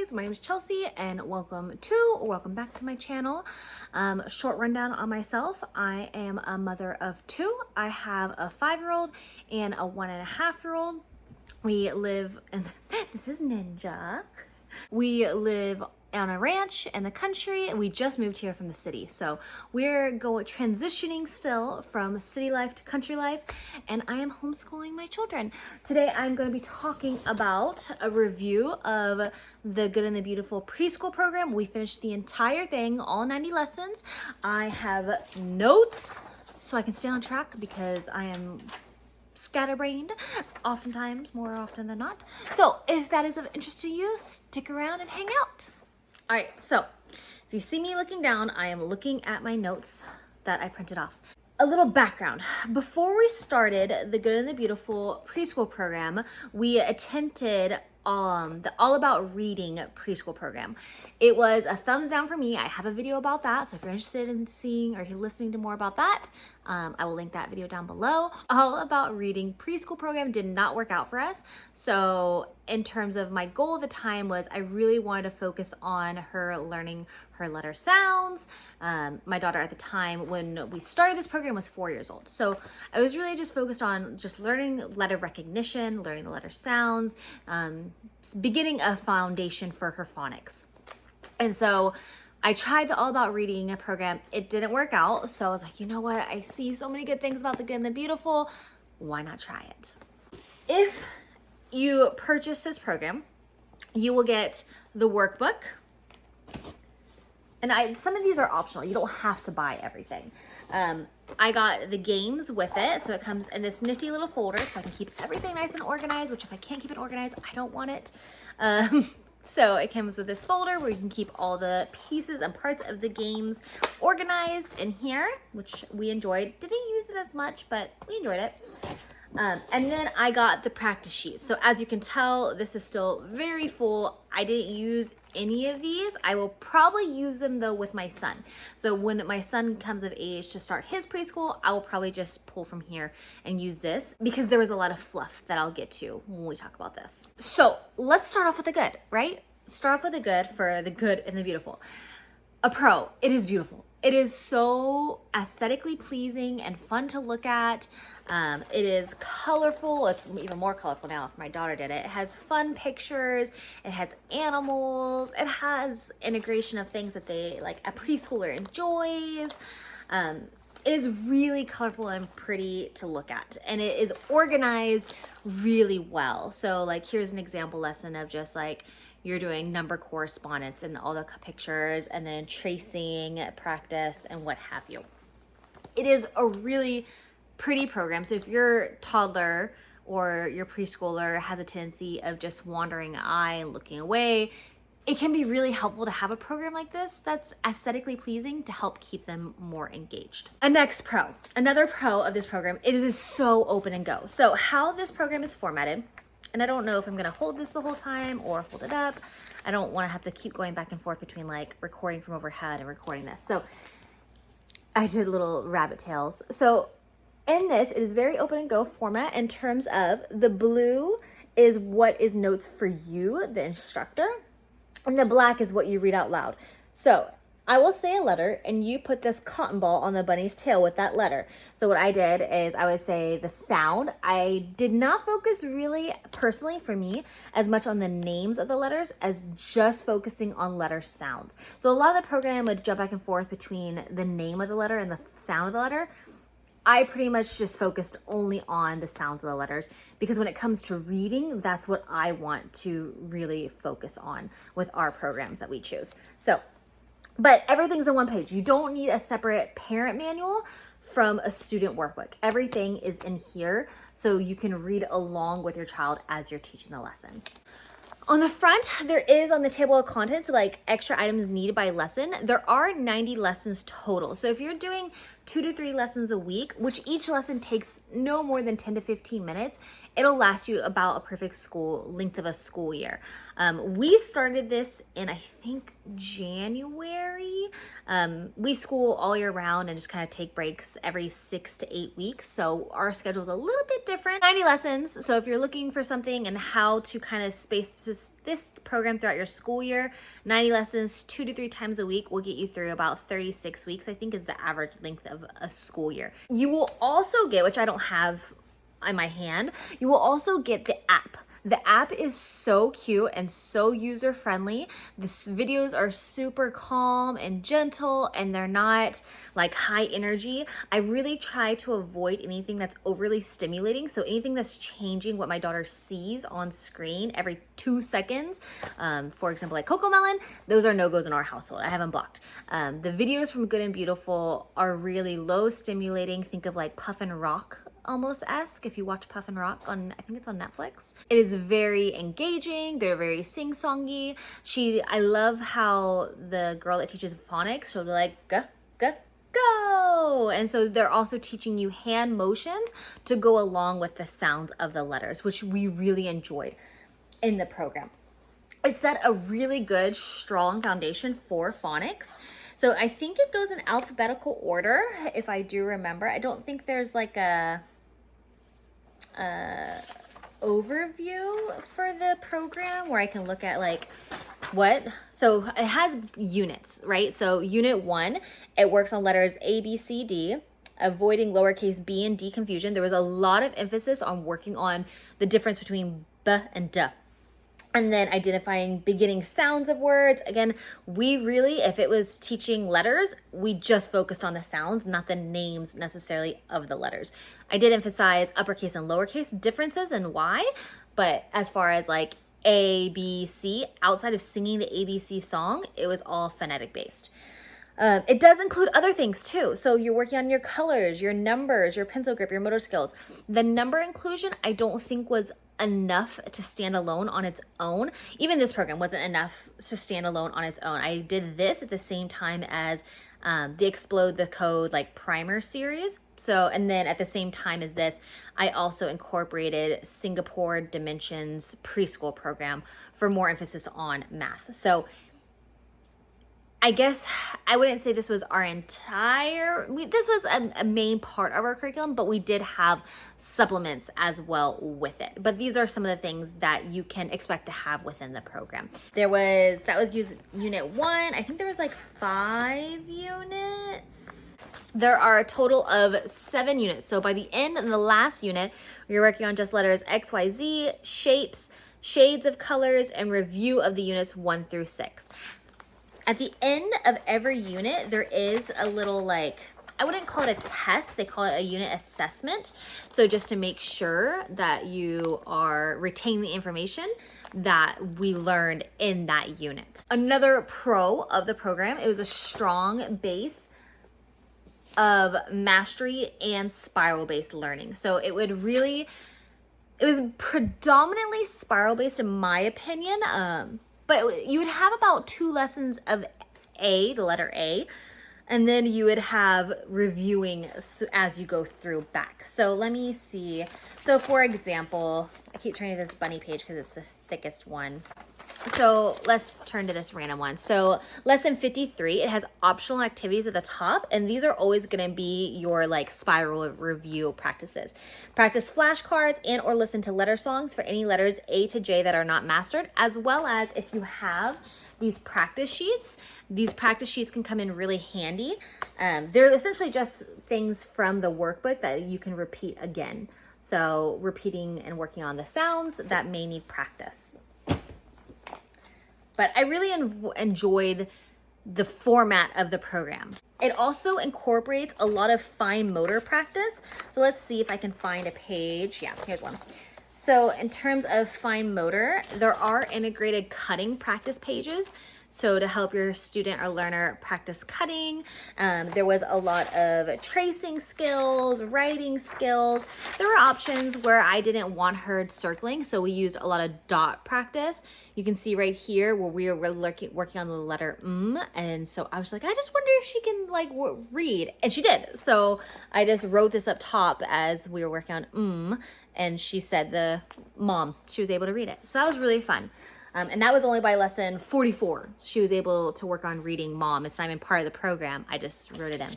guys, my name is Chelsea and welcome back to my channel. Short rundown on myself. I am a mother of two. I have a 5-year-old and a 1.5-year-old. We live in, this is Ninja. We live on a ranch in the country. We just moved here from the city. So we're transitioning still from city life to country life, and I am homeschooling my children. Today I'm going to be talking about a review of the Good and the Beautiful preschool program. We finished the entire thing, all 90 lessons. I have notes so I can stay on track because I am scatterbrained oftentimes, more often than not. So if that is of interest to you, stick around and hang out. All right, so if you see me looking down, I am looking at my notes that I printed off. A little background. Before we started the Good and the Beautiful preschool program, we attempted the All About Reading preschool program. It was a thumbs down for me. I have a video about that, so if you're interested in seeing or listening to more about that, I will link that video down below. All About Reading preschool program did not work out for us. So in terms of my goal at the time was I really wanted to focus on her learning her letter sounds. My daughter at the time when we started this program was 4 years old. So I was really just focused on just learning letter recognition, learning the letter sounds, beginning a foundation for her phonics. And so I tried the All About Reading program. It didn't work out. So I was like, you know what? I see so many good things about the Good and the Beautiful. Why not try it? If you purchase this program, you will get the workbook. And some of these are optional. You don't have to buy everything. I got the games with it. So it comes in this nifty little folder so I can keep everything nice and organized, which if I can't keep it organized, I don't want it. So it comes with this folder where you can keep all the pieces and parts of the games organized in here, which we enjoyed. Didn't use it as much, but we enjoyed it. And then I got the practice sheets. So as you can tell, this is still very full. I didn't use any of these. I will probably use them though with my son. So when my son comes of age to start his preschool, I will probably just pull from here and use this because there was a lot of fluff that I'll get to when we talk about this. So let's start off with the good, right? Start off with the good for the Good and the Beautiful. A pro, it is beautiful. It is so aesthetically pleasing and fun to look at. It is colorful. It's even more colorful now if my daughter did it. It has fun pictures. It has animals. It has integration of things that a preschooler enjoys. It is really colorful and pretty to look at, and it is organized really well. So here's an example lesson of just you're doing number correspondence and all the pictures and then tracing practice and what have you. It is a really pretty program. So if your toddler or your preschooler has a tendency of just wandering an eye and looking away, it can be really helpful to have a program like this that's aesthetically pleasing to help keep them more engaged. Another pro of this program, it is so open and go. So how this program is formatted, and I don't know if I'm gonna hold this the whole time or hold it up. I don't wanna have to keep going back and forth between recording from overhead and recording this. So I did little rabbit tails. So in this, it is very open and go format in terms of the blue is what is notes for you, the instructor, and the black is what you read out loud. So I will say a letter and you put this cotton ball on the bunny's tail with that letter. So what I did is I would say the sound. I did not focus really personally for me as much on the names of the letters as just focusing on letter sounds. So a lot of the program would jump back and forth between the name of the letter and the sound of the letter. I pretty much just focused only on the sounds of the letters because when it comes to reading, that's what I want to really focus on with our programs that we choose. So, but everything's on one page. You don't need a separate parent manual from a student workbook. Everything is in here so you can read along with your child as you're teaching the lesson. On the front, there is on the table of contents extra items needed by lesson. There are 90 lessons total. So if you're doing 2 to 3 lessons a week, which each lesson takes no more than 10 to 15 minutes. It'll last you about a perfect length of a school year. We started this in, I think, January. We school all year round and just kind of take breaks every 6 to 8 weeks. So our schedule's a little bit different. 90 lessons. So if you're looking for something and how to kind of space this program throughout your school year, 90 lessons 2 to 3 times a week will get you through about 36 weeks, I think is the average length of a school year. You will also get, which I don't have in my hand, you will also get the app. The app is so cute and so user friendly. The videos are super calm and gentle, and they're not like high energy. I really try to avoid anything that's overly stimulating. So anything that's changing what my daughter sees on screen every 2 seconds, for example, like Cocomelon, those are no-goes in our household. I have them blocked. The videos from Good and Beautiful are really low stimulating. Think of like Puff and Rock almost-esque if you watch Puff and Rock on, I think it's on Netflix. It is very engaging. They're very sing-songy. I love how the girl that teaches phonics, she'll be like, go, go, go. And so they're also teaching you hand motions to go along with the sounds of the letters, which we really enjoyed in the program. It set a really good, strong foundation for phonics. So I think it goes in alphabetical order, if I do remember. I don't think there's like a overview for the program where I can look at like so it has units, right? So unit 1, it works on letters A, B, C, D, avoiding lowercase b and d confusion. There was a lot of emphasis on working on the difference between b and d. And then identifying beginning sounds of words. Again, we really, if it was teaching letters, we just focused on the sounds, not the names necessarily of the letters. I did emphasize uppercase and lowercase differences and why, but as far as like A, B, C, outside of singing the ABC song, it was all phonetic based. It does include other things too. So you're working on your colors, your numbers, your pencil grip, your motor skills. The number inclusion, I don't think was enough to stand alone on its own. Even this program wasn't enough to stand alone on its own. I did this at the same time as the Explode the Code like primer series. So, and then at the same time as this, I also incorporated Singapore Dimensions preschool program for more emphasis on math. So I guess I wouldn't say this was our this was a main part of our curriculum, but we did have supplements as well with it. But these are some of the things that you can expect to have within the program. That was unit 1. I think there was like 5 units. There are a total of 7 units. So by the end of the last unit, you're working on just letters X, Y, Z, shapes, shades of colors, and review of the units 1 through 6. At the end of every unit, there is a little I wouldn't call it a test, they call it a unit assessment. So just to make sure that you are retaining the information that we learned in that unit. Another pro of the program, it was a strong base of mastery and spiral-based learning. So it was predominantly spiral-based in my opinion, but you would have about 2 lessons of A, the letter A, and then you would have reviewing as you go through back. So let me see. So for example, I keep turning to this bunny page because it's the thickest one. So let's turn to this random one. So lesson 53, it has optional activities at the top, and these are always going to be your spiral review practices. Practice flashcards and or listen to letter songs for any letters A to J that are not mastered, as well as if you have these practice sheets can come in really handy. They're essentially just things from the workbook that you can repeat again. So repeating and working on the sounds that may need practice. But I really enjoyed the format of the program. It also incorporates a lot of fine motor practice. So let's see if I can find a page. Yeah, here's one. So in terms of fine motor, there are integrated cutting practice pages. So to help your student or learner practice cutting, there was a lot of tracing skills, writing skills. There were options where I didn't want her circling, so we used a lot of dot practice. You can see right here where we were working on the letter and so I was like, I just wonder if she can like read, and she did. So I just wrote this up top as we were working on and she said the mom, she was able to read it. So that was really fun. And that was only by lesson 44. She was able to work on reading mom. It's not even part of the program. I just wrote it in.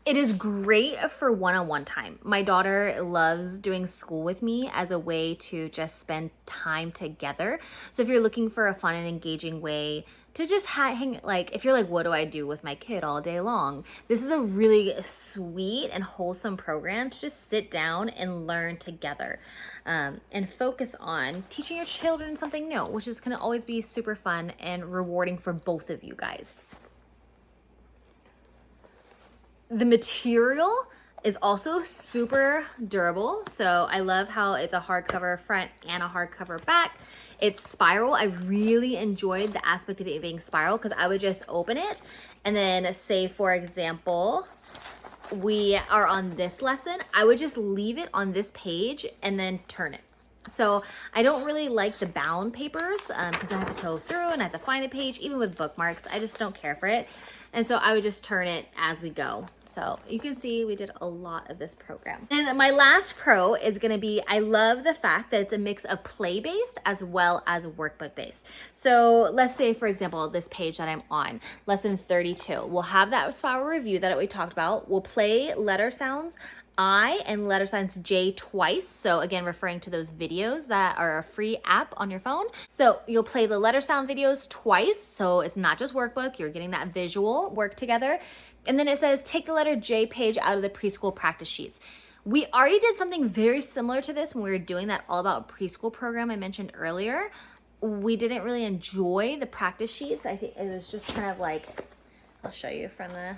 It is great for one-on-one time. My daughter loves doing school with me as a way to just spend time together. So if you're looking for a fun and engaging way to just hang, like if you're like, what do I do with my kid all day long? This is a really sweet and wholesome program to just sit down and learn together. And focus on teaching your children something new, which is going to always be super fun and rewarding for both of you guys. The material is also super durable. So I love how it's a hardcover front and a hardcover back. It's spiral. I really enjoyed the aspect of it being spiral because I would just open it and then say, for example, we are on this lesson, I would just leave it on this page and then turn it. So I don't really like the bound papers because I have to go through and I have to find the page. Even with bookmarks, I just don't care for it. And so I would just turn it as we go. So you can see we did a lot of this program. And my last pro is going to be, I love the fact that it's a mix of play-based as well as workbook-based. So let's say, for example, this page that I'm on, lesson 32, we'll have that spiral review that we talked about. We'll play letter sounds I and letter signs J twice. So again, referring to those videos that are a free app on your phone. So you'll play the letter sound videos twice. So it's not just workbook, you're getting that visual work together. And then it says, take the letter J page out of the preschool practice sheets. We already did something very similar to this when we were doing that All About Preschool program I mentioned earlier. We didn't really enjoy the practice sheets. I think it was just kind of like, I'll show you from the,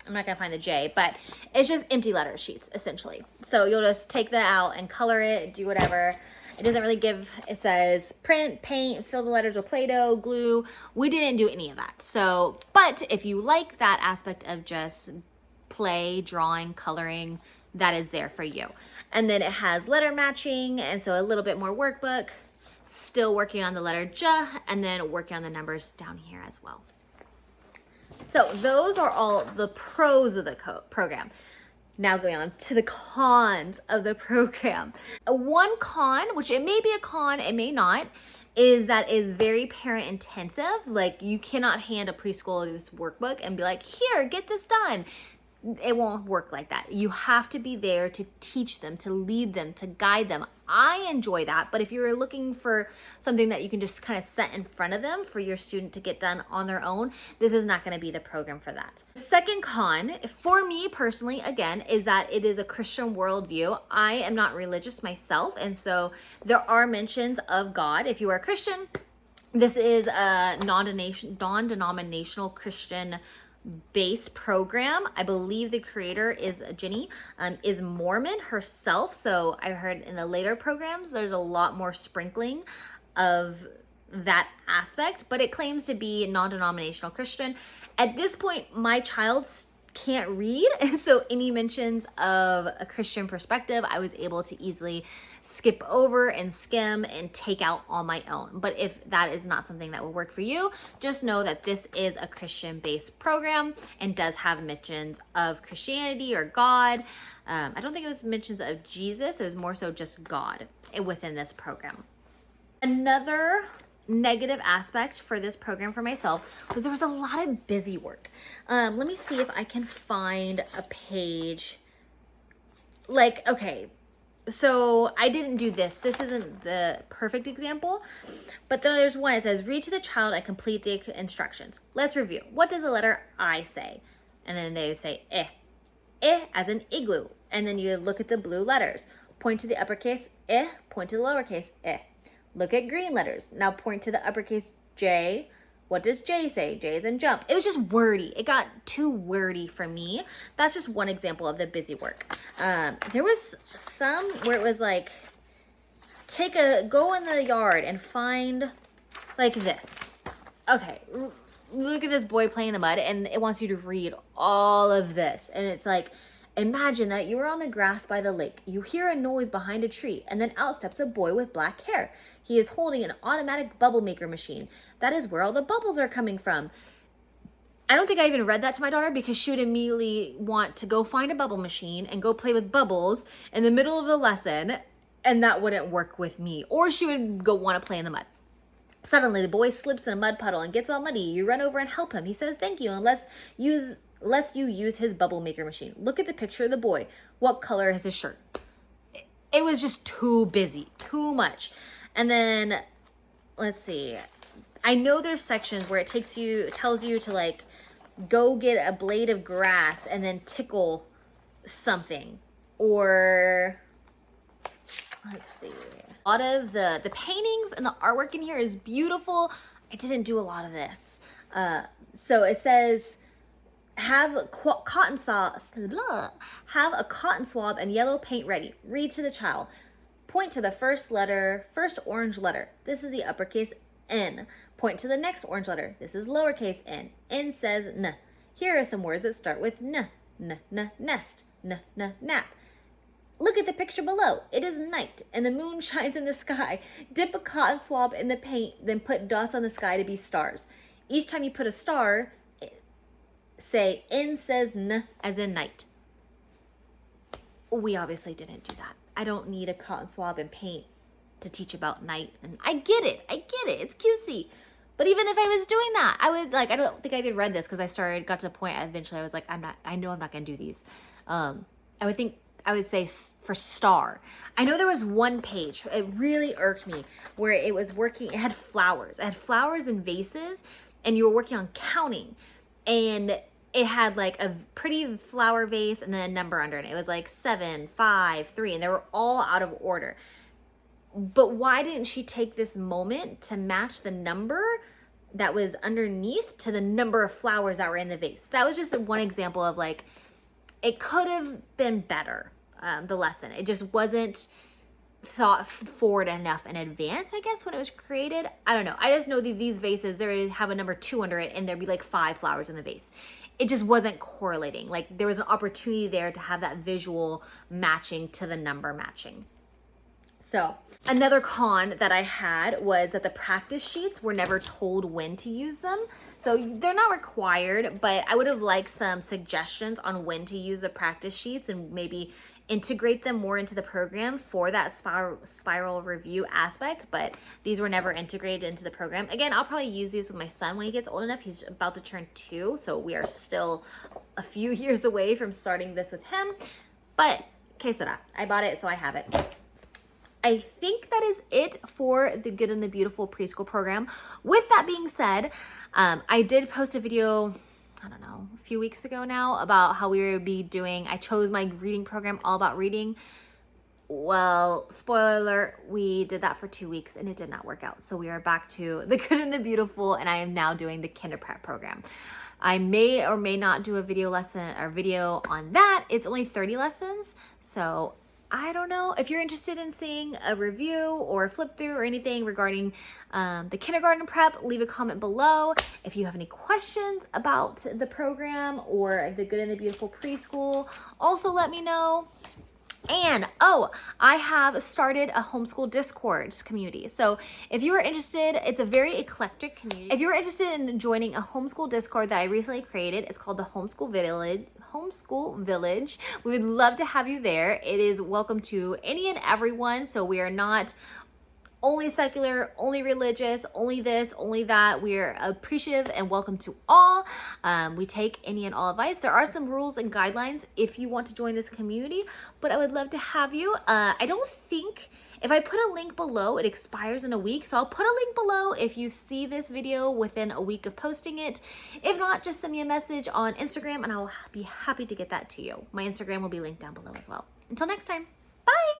I'm not gonna find the J, but it's just empty letter sheets essentially. So you'll just take that out and color it, do whatever. It doesn't really give, it says print, paint, fill the letters with Play-Doh, glue. We didn't do any of that. So, but if you like that aspect of just play, drawing, coloring, that is there for you. And then it has letter matching, and so a little bit more workbook, still working on the letter J, and then working on the numbers down here as well. So those are all the pros of the program. Now going on to the cons of the program. One con, which it may be a con, it may not, is that is very parent intensive. Like you cannot hand a preschooler this workbook and be like, here, get this done. It won't work like that. You have to be there to teach them, to lead them, to guide them. I enjoy that, but if you're looking for something that you can just kind of set in front of them for your student to get done on their own, this is not going to be the program for that. Second con, for me personally, again, is that it is a Christian worldview. I am not religious myself, and so there are mentions of God. If you are a Christian, this is a non-denominational Christian base program. I believe the creator is Jenny, is Mormon herself. So I heard in the later programs, there's a lot more sprinkling of that aspect, but it claims to be non-denominational Christian. At this point, my child can't read, and so any mentions of a Christian perspective, I was able to easily skip over and skim and take out on my own. But if that is not something that will work for you, just know that this is a Christian-based program and does have mentions of Christianity or God. I don't think it was mentions of Jesus. It was more so just God within this program. Another negative aspect for this program for myself was there was a lot of busy work. Let me see if I can find a page. Like, okay, so I didn't do this. This isn't the perfect example, but there's one. It says, read to the child and complete the instructions. Let's review. What does the letter I say? And then they say eh. Eh as in igloo. And then you look at the blue letters. Point to the uppercase eh, point to the lowercase eh. Look at green letters. Now point to the uppercase J. What does J say? J is in jump. It was just wordy. It got too wordy for me. That's just one example of the busy work. There was some where it was like, go in the yard and find like this. okay, look at this boy playing in the mud, and it wants you to read all of this. And it's like, imagine that you are on the grass by the lake. You hear a noise behind a tree, and then out steps a boy with black hair. He is holding an automatic bubble maker machine. That is where all the bubbles are coming from. I don't think I even read that to my daughter because she would immediately want to go find a bubble machine and go play with bubbles in the middle of the lesson, and that wouldn't work with me. Or she would go want to play in the mud. Suddenly, the boy slips in a mud puddle and gets all muddy. You run over and help him. He says thank you and lets you use his bubble maker machine. Look at the picture of the boy. What color is his shirt? It was just too busy, too much. And then, let's see. I know there's sections where it tells you to like go get a blade of grass and then tickle something. Or, let's see. A lot of the paintings and the artwork in here is beautiful. I didn't do a lot of this. So it says, have a cotton swab and yellow paint ready. Read to the child. Point to the first orange letter. This is the uppercase N. Point to the next orange letter. This is lowercase n. N says N. Here are some words that start with N. Nest. Nap. Look at the picture below. It is night and the moon shines in the sky. Dip a cotton swab in the paint, then put dots on the sky to be stars. Each time you put a star, say N says N as in night. We obviously didn't do that. I don't need a cotton swab and paint to teach about night. And I get it. It's cutesy. But even if I was doing that, I don't think I even read this because got to the point eventually I was like, I know I'm not going to do these. I would say for star. I know there was one page, it really irked me, where it was working, it had flowers. It had flowers and vases, and you were working on counting. And it had like a pretty flower vase and then a number under it. It was like 7, 5, 3, and they were all out of order. But why didn't she take this moment to match the number that was underneath to the number of flowers that were in the vase? That was just one example of like, it could have been better, the lesson. It just wasn't thought forward enough in advance, I guess, when it was created. I don't know. I just know that these vases, they have a number 2 under it, and there'd be like 5 flowers in the vase. It just wasn't correlating. Like, there was an opportunity there to have that visual matching to the number matching. So another con that I had was that the practice sheets were never told when to use them. So they're not required, but I would have liked some suggestions on when to use the practice sheets and maybe integrate them more into the program for that spiral review aspect, but these were never integrated into the program. Again, I'll probably use these with my son when he gets old enough. He's about to turn 2, so we are still a few years away from starting this with him, but que sera. I bought it, so I have it. I think that is it for the Good and the Beautiful preschool program. With that being said, I did post a video, I don't know, a few weeks ago now about how we would be doing, I chose my reading program all about reading. Well, spoiler alert, we did that for 2 weeks and it did not work out. So we are back to the Good and the Beautiful, and I am now doing the Kinder Prep program. I may or may not do a video on that. It's only 30 lessons, so I don't know. If you're interested in seeing a review or a flip through or anything regarding the kindergarten prep, leave a comment below. If you have any questions about the program or the Good and the Beautiful preschool, also let me know. And I have started a homeschool Discord community. So if you are interested, it's a very eclectic community. If you're interested in joining a homeschool Discord that I recently created, it's called the Homeschool Village. We would love to have you there. It is welcome to any and everyone. So we are not only secular, only religious, only this, only that. We are appreciative and welcome to all. We take any and all advice. There are some rules and guidelines if you want to join this community, but I would love to have you. I don't think, if I put a link below, it expires in a week. So I'll put a link below if you see this video within a week of posting it. If not, just send me a message on Instagram and I'll be happy to get that to you. My Instagram will be linked down below as well. Until next time.